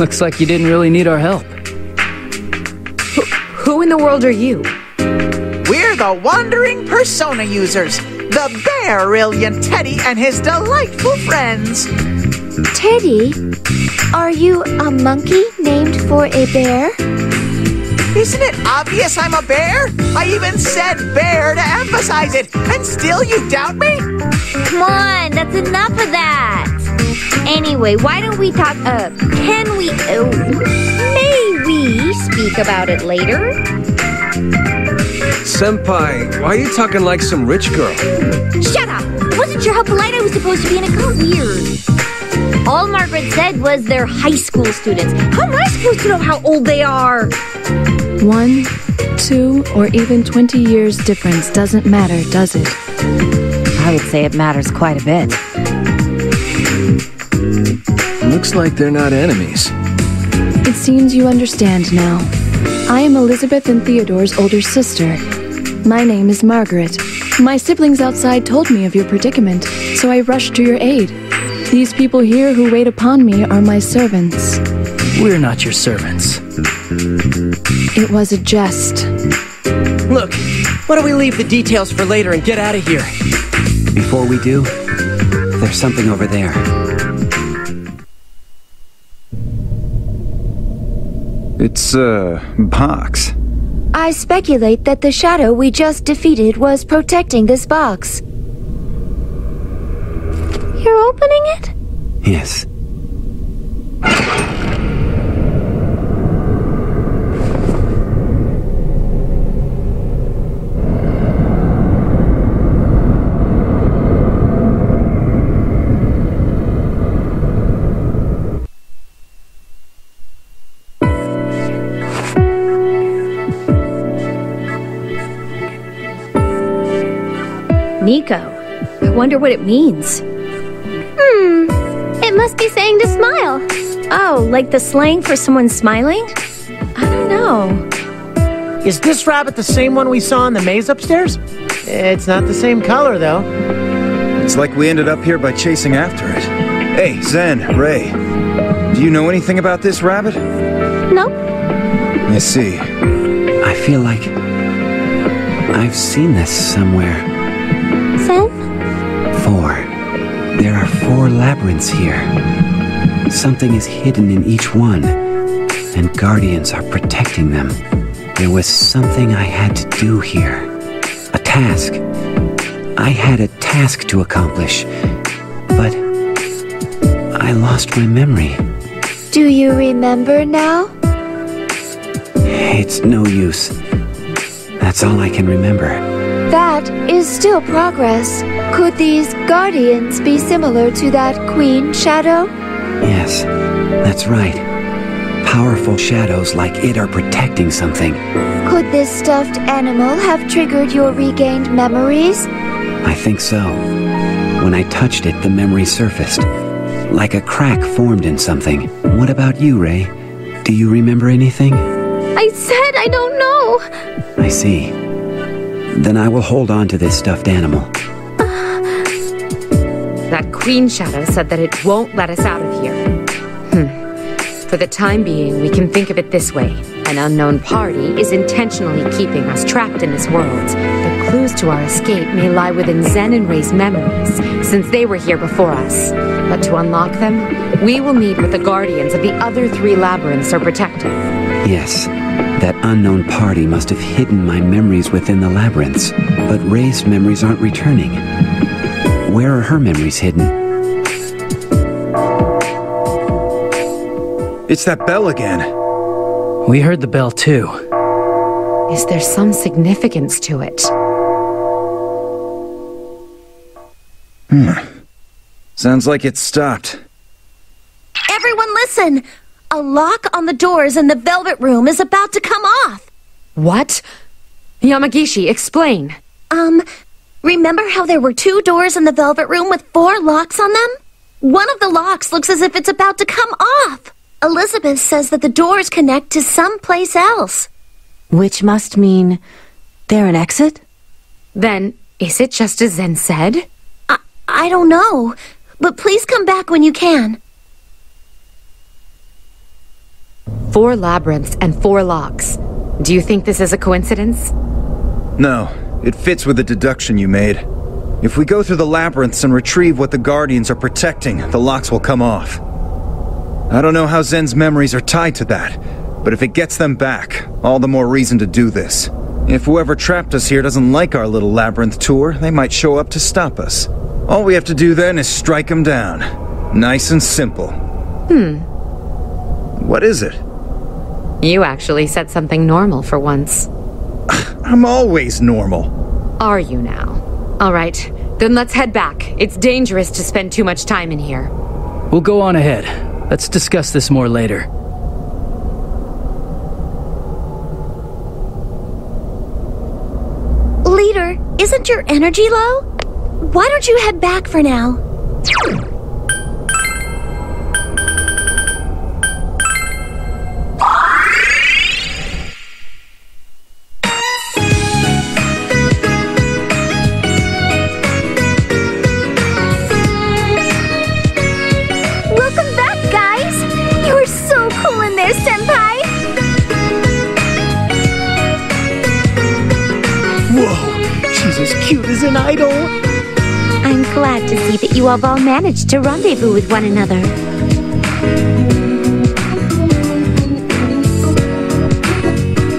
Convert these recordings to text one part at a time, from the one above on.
Looks like you didn't really need our help. Who in the world are you? We're the Wandering Persona Users, the Bear-rillion Teddy and his delightful friends. Teddy, are you a monkey named for a bear? Isn't it obvious I'm a bear? I even said bear to emphasize it, and still you doubt me? Come on, that's enough of that. Anyway, why don't we talk, may we speak about it later? Senpai, why are you talking like some rich girl? Shut up! I wasn't sure how polite I was supposed to be, and it got weird. All Margaret said was they're high school students. How am I supposed to know how old they are? 1, 2, or even 20 years difference doesn't matter, does it? I would say it matters quite a bit. Looks like they're not enemies. It seems you understand now. I am Elizabeth and Theodore's older sister. My name is Margaret. My siblings outside told me of your predicament, so I rushed to your aid. These people here who wait upon me are my servants. We're not your servants. It was a jest. Look, why don't we leave the details for later and get out of here? Before we do, there's something over there. It's a box. I speculate that the shadow we just defeated was protecting this box. You're opening it? Yes. Nico, I wonder what it means. It must be saying to smile. Oh, like the slang for someone smiling? I don't know. Is this rabbit the same one we saw in the maze upstairs? It's not the same color, though. It's like we ended up here by chasing after it. Hey, Zen, Ray, do you know anything about this rabbit? Nope. I see. I feel like I've seen this somewhere. Zen? 4. There are 4 labyrinths here. Something is hidden in each one, and guardians are protecting them. There was something I had to do here. A task. I had a task to accomplish, but I lost my memory. Do you remember now? It's no use. That's all I can remember. That is still progress. Could these guardians be similar to that queen shadow? Yes, that's right. Powerful shadows like it are protecting something. Could this stuffed animal have triggered your regained memories? I think so. When I touched it, the memory surfaced. Like a crack formed in something. What about you, Ray? Do you remember anything? I said I don't know. I see. Then I will hold on to this stuffed animal. That queen shadow said that it won't let us out of here. For the time being, we can think of it this way. An unknown party is intentionally keeping us trapped in this world. The clues to our escape may lie within Zen and Ray's memories, since they were here before us. But to unlock them, we will need what the guardians of the other 3 labyrinths are protecting. Yes, that unknown party must have hidden my memories within the labyrinths, but Ray's memories aren't returning. Where are her memories hidden? It's that bell again. We heard the bell too. Is there some significance to it? Sounds like it stopped. Everyone listen! A lock on the doors in the Velvet Room is about to come off. What? Yamagishi, explain. Remember how there were 2 doors in the Velvet Room with 4 locks on them? One of the locks looks as if it's about to come off. Elizabeth says that the doors connect to someplace else. Which must mean they're an exit? Then, is it just as Zen said? I don't know, but please come back when you can. 4 labyrinths and 4 locks. Do you think this is a coincidence? No, it fits with the deduction you made. If we go through the labyrinths and retrieve what the Guardians are protecting, the locks will come off. I don't know how Zen's memories are tied to that, but if it gets them back, all the more reason to do this. If whoever trapped us here doesn't like our little labyrinth tour, they might show up to stop us. All we have to do then is strike them down. Nice and simple. What is it? You actually said something normal for once. I'm always normal. Are you now? All right, then let's head back. It's dangerous to spend too much time in here. We'll go on ahead. Let's discuss this more later. Leader, isn't your energy low? Why don't you head back for now? Welcome back, guys! You were so cool in there, Senpai! Whoa, she's as cute as an idol. I'm glad to see that you have all managed to rendezvous with one another.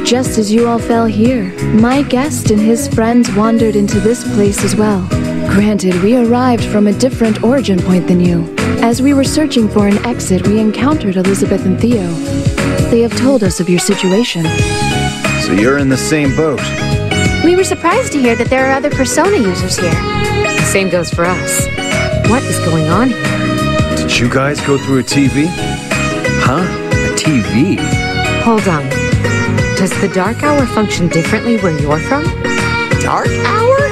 Just as you all fell here, my guest and his friends wandered into this place as well. Granted, we arrived from a different origin point than you. As we were searching for an exit, we encountered Elizabeth and Theo. They have told us of your situation. So you're in the same boat. We were surprised to hear that there are other Persona users here. Same goes for us. What is going on here? Did you guys go through a TV? Huh? A TV? Hold on. Does the Dark Hour function differently where you're from? Dark Hour?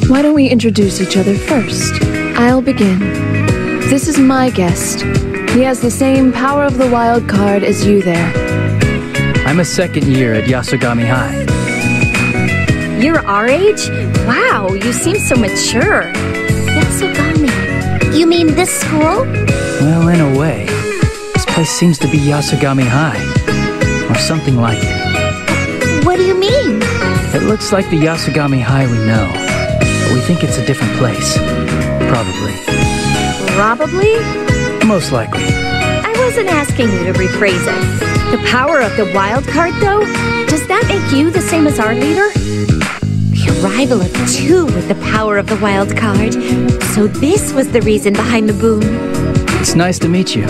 Why don't we introduce each other first? I'll begin. This is my guest. He has the same Power of the Wild card as you there. I'm a second year at Yasogami High. You're our age? Wow, you seem so mature. Yasogami. You mean this school? Well, in a way. This place seems to be Yasogami High. Or something like it. What do you mean? It looks like the Yasogami High we know. But we think it's a different place. Probably. Probably? Most likely. I wasn't asking you to rephrase it. The power of the wild card, though? Does that make you the same as our leader? The arrival of 2 with the power of the wild card. So this was the reason behind the boon. It's nice to meet you.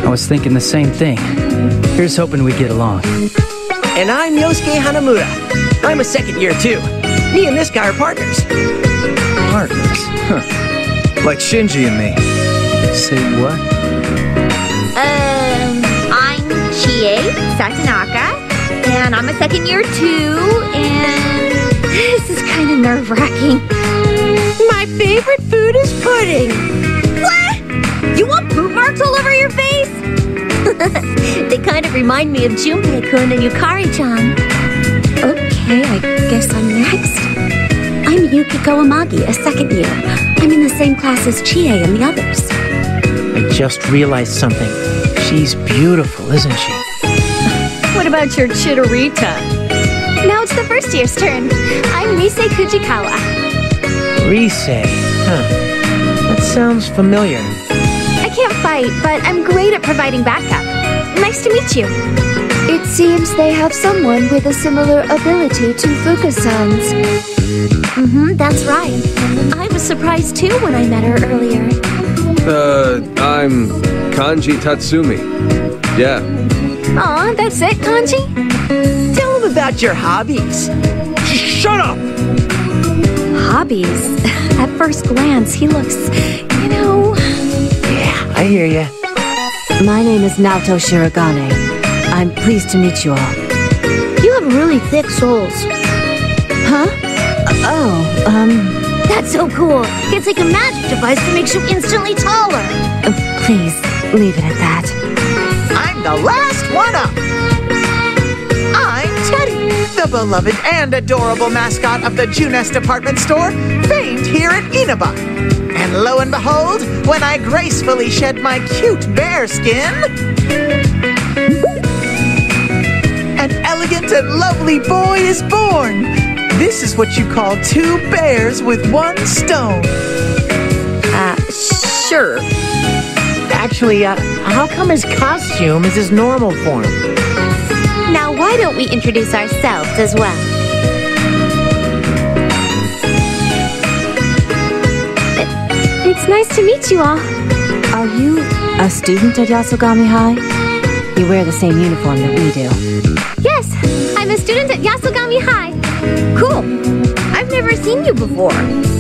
I was thinking the same thing. Here's hoping we get along. And I'm Yosuke Hanamura. I'm a second year too. Me and this guy are partners. Partners? Huh. Like Shinji and me. Say what? I'm Chie Satanaka, and I'm a second year too, and this is kind of nerve-wracking. My favorite food is pudding. What? You want poop marks all over your face? They kind of remind me of Junpei-kun and Yukari-chan. Okay, I guess I'm next. I'm Yukiko Amagi, a second year. I'm in the same class as Chie and the others. I just realized something. She's beautiful, isn't she? What about your Chidorita? Now it's the first year's turn. I'm Rise Kujikawa. Rise. Huh. That sounds familiar. I can't fight, but I'm great at providing backup. Nice to meet you. It seems they have someone with a similar ability to Fuka-san's. That's right. I was surprised too when I met her earlier. I'm Kanji Tatsumi. Yeah. Aw, that's it, Kanji? Tell them about your hobbies. Shut up! Hobbies? At first glance, he looks, Yeah, I hear ya. My name is Naoto Shirogane. I'm pleased to meet you all. You have really thick soles. Huh? That's so cool. It's like a magic device that makes you instantly taller. Please, leave it at that. I'm the last one up. I'm Teddy, the beloved and adorable mascot of the Juness department store, famed here at Inaba. And lo and behold, when I gracefully shed my cute bear skin, an elegant and lovely boy is born. This is what you call two bears with one stone. Sure. Actually, how come his costume is his normal form? Now, why don't we introduce ourselves as well? It's nice to meet you all. Are you a student at Yasogami High? You wear the same uniform that we do. Yes, I'm a student at Yasogami High. Cool. I've never seen you before.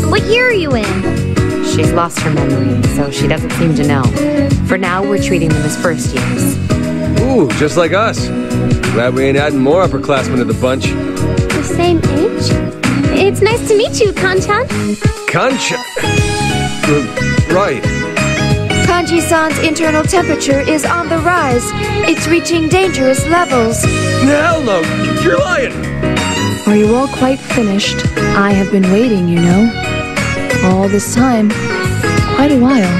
What year are you in? She's lost her memory, so she doesn't seem to know. For now, we're treating them as first years. Ooh, just like us. Glad we ain't adding more upperclassmen to the bunch. The same age? It's nice to meet you, Kanchan. Concha? Right. Kanji-san's internal temperature is on the rise. It's reaching dangerous levels. Hell no! You're lying! Are you all quite finished? I have been waiting, you know. All this time. Quite a while.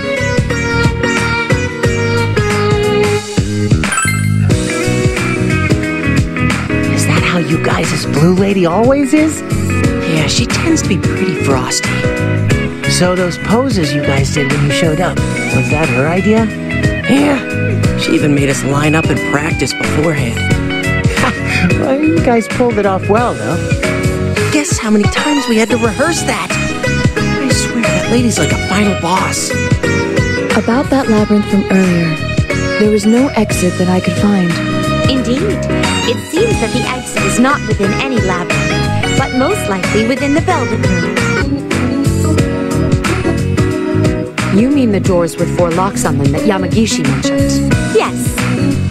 Is that how you guys' blue lady always is? Yeah, she tends to be pretty frosty. So those poses you guys did when you showed up, was that her idea? Yeah, she even made us line up and practice beforehand. Well, you guys pulled it off well, though. Guess how many times we had to rehearse that? I swear, that lady's like a final boss. About that labyrinth from earlier, there was no exit that I could find. Indeed. It seems that the exit is not within any labyrinth, but most likely within the Velvet Room. You mean the doors with 4 locks on them that Yamagishi mentioned? Yes.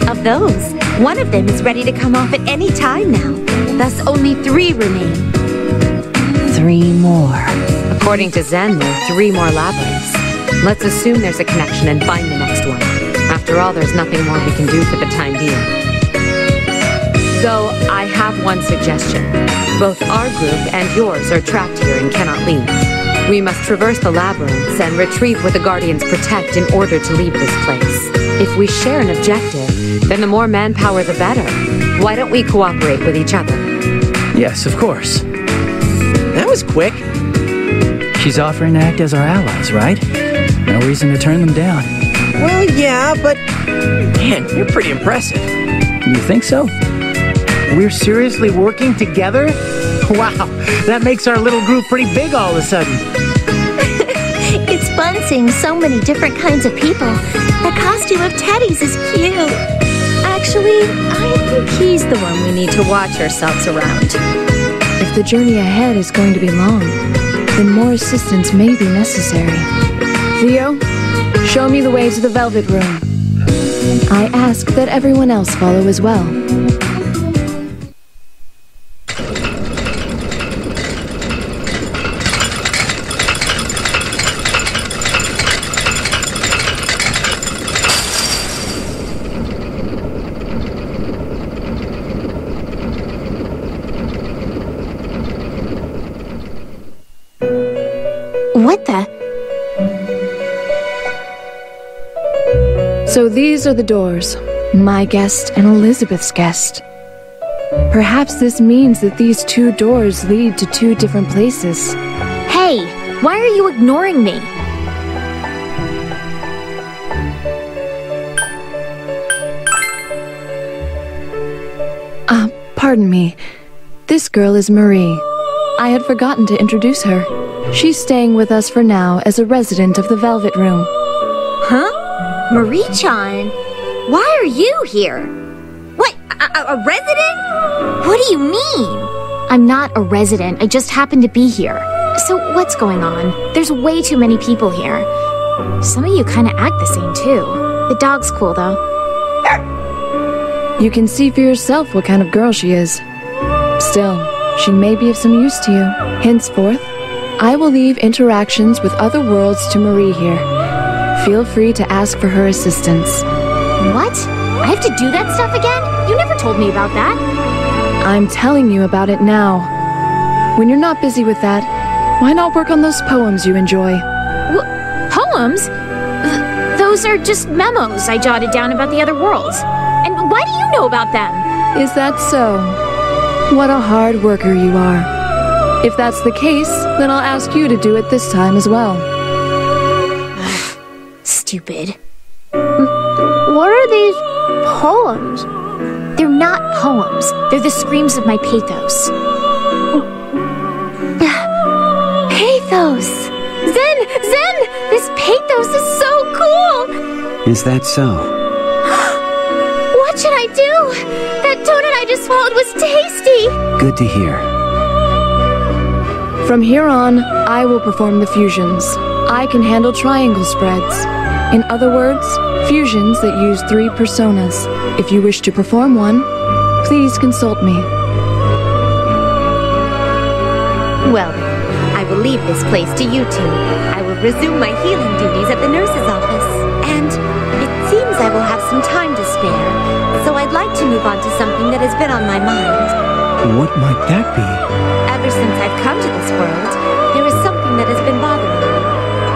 Of those, one of them is ready to come off at any time now. Thus, only 3 remain. 3 more. According to Zen, there are 3 more labyrinths. Let's assume there's a connection and find the next one. After all, there's nothing more we can do for the time being. Though, I have one suggestion. Both our group and yours are trapped here and cannot leave. We must traverse the labyrinths and retrieve what the Guardians protect in order to leave this place. If we share an objective, then the more manpower the better. Why don't we cooperate with each other? Yes, of course. That was quick. She's offering to act as our allies, right? No reason to turn them down. Well, yeah, but... Man, you're pretty impressive. You think so? We're seriously working together? Wow, that makes our little group pretty big all of a sudden. It's fun seeing so many different kinds of people. The costume of Teddy's is cute. Actually, I think he's the one we need to watch ourselves around. If the journey ahead is going to be long, then more assistance may be necessary. Theo, show me the way to the Velvet Room. I ask that everyone else follow as well. What the? So these are the doors. My guest and Elizabeth's guest. Perhaps this means that these 2 doors lead to 2 different places. Hey, why are you ignoring me? Pardon me. This girl is Marie. I had forgotten to introduce her. She's staying with us for now as a resident of the Velvet Room. Huh? Marie-chan? Why are you here? What, a resident? What do you mean? I'm not a resident, I just happen to be here. So what's going on? There's way too many people here. Some of you kind of act the same too. The dog's cool though. You can see for yourself what kind of girl she is. Still, she may be of some use to you. Henceforth, I will leave interactions with other worlds to Marie here. Feel free to ask for her assistance. What? I have to do that stuff again? You never told me about that. I'm telling you about it now. When you're not busy with that, why not work on those poems you enjoy? Poems? Those are just memos I jotted down about the other worlds. And why do you know about them? Is that so? What a hard worker you are. If that's the case, then I'll ask you to do it this time as well. Stupid. What are these poems? They're not poems. They're the screams of my pathos. Pathos! Zen! This pathos is so cool! Is that so? What should I do? That donut I just swallowed was tasty! Good to hear. From here on, I will perform the fusions. I can handle triangle spreads. In other words, fusions that use 3 personas. If you wish to perform one, please consult me. Well, I will leave this place to you two. I will resume my healing duties at the nurse's office. And it seems I will have some time to spare. So I'd like to move on to something that has been on my mind. What might that be? Ever since I've come to this world, there is something that has been bothering me.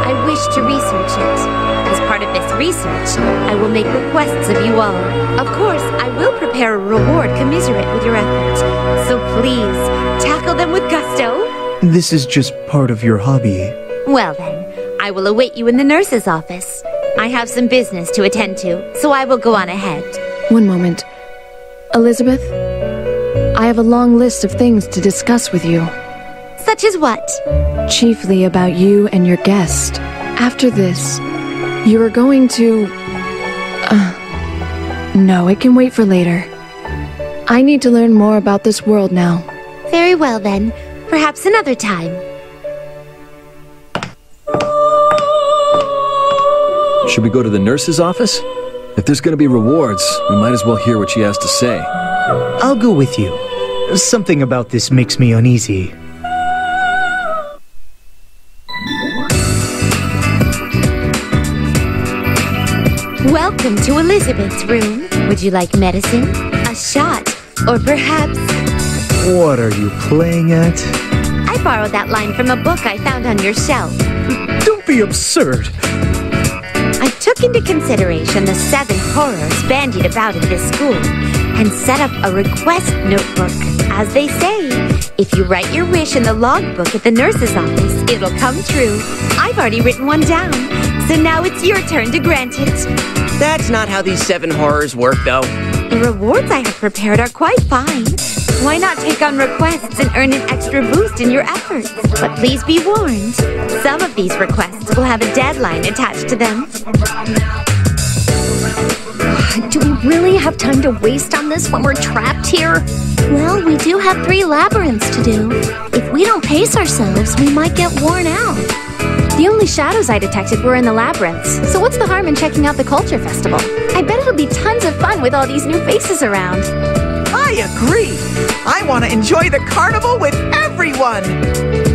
I wish to research it. As part of this research, I will make requests of you all. Of course, I will prepare a reward commiserate with your efforts. So please, tackle them with gusto. This is just part of your hobby. Well then, I will await you in the nurse's office. I have some business to attend to, so I will go on ahead. One moment. Elizabeth, I have a long list of things to discuss with you. Such as what? Chiefly about you and your guest. After this, you are going to... No, it can wait for later. I need to learn more about this world now. Very well then. Perhaps another time. Should we go to the nurse's office? If there's gonna be rewards, we might as well hear what she has to say. I'll go with you. Something about this makes me uneasy. Welcome to Elizabeth's room. Would you like medicine? A shot? Or perhaps... What are you playing at? I borrowed that line from a book I found on your shelf. Don't be absurd! I took into consideration the 7 horrors bandied about at this school and set up a request notebook. As they say, if you write your wish in the logbook at the nurse's office, it'll come true. I've already written one down, so now it's your turn to grant it. That's not how these 7 horrors work, though. The rewards I have prepared are quite fine. Why not take on requests and earn an extra boost in your efforts? But please be warned, some of these requests will have a deadline attached to them. Do we really have time to waste on this when we're trapped here? Well, we do have 3 labyrinths to do. If we don't pace ourselves, we might get worn out. The only shadows I detected were in the labyrinths, so what's the harm in checking out the culture festival? I bet it'll be tons of fun with all these new faces around. I agree! I want to enjoy the carnival with everyone!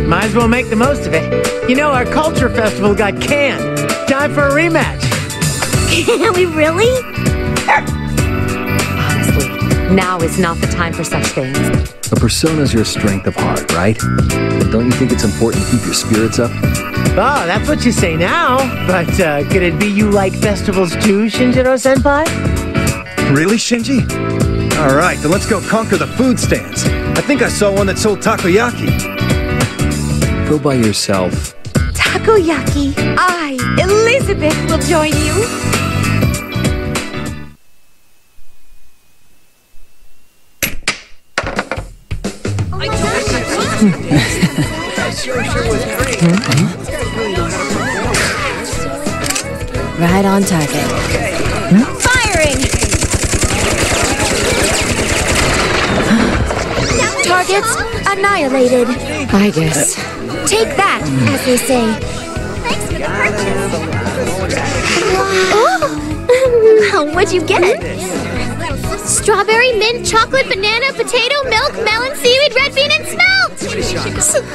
Might as well make the most of it. You know, our culture festival got canned. Time for a rematch. Can we really? Honestly, now is not the time for such things. A persona's your strength of heart, right? But don't you think it's important to keep your spirits up? Oh, that's what you say now. But could it be you like festivals too, Shinjiro-senpai? Really, Shinji? Alright, then let's go conquer the food stands. I think I saw one that sold takoyaki. Go by yourself. Takoyaki, I, Elizabeth, will join you. Right on target. Firing! Targets annihilated. I guess. Take that, as they say. Thanks for the purchase. Oh, what'd you get? Strawberry, mint, chocolate, banana, potato, milk, melon, seaweed, red bean, and smelt! Smelt?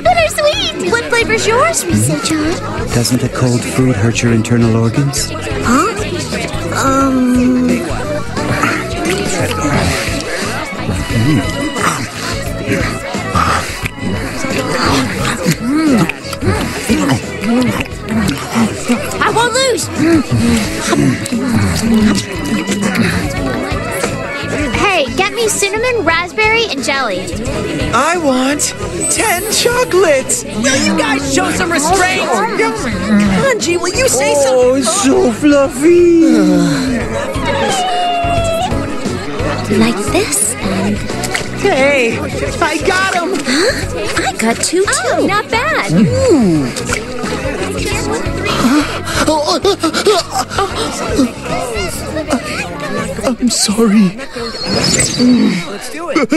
Bittersweet! What flavor's yours, Rise-chan? Doesn't the cold food hurt your internal organs? Huh? I won't lose! Hey, get me cinnamon, raspberry, and jelly. I want 10 chocolates! Will you guys show some restraint? Kanji, will you say something? Oh, it's so fluffy. Like this, and... Hey, I got him! Huh? I got two, too. Oh, not bad. I'm sorry. Let's do it.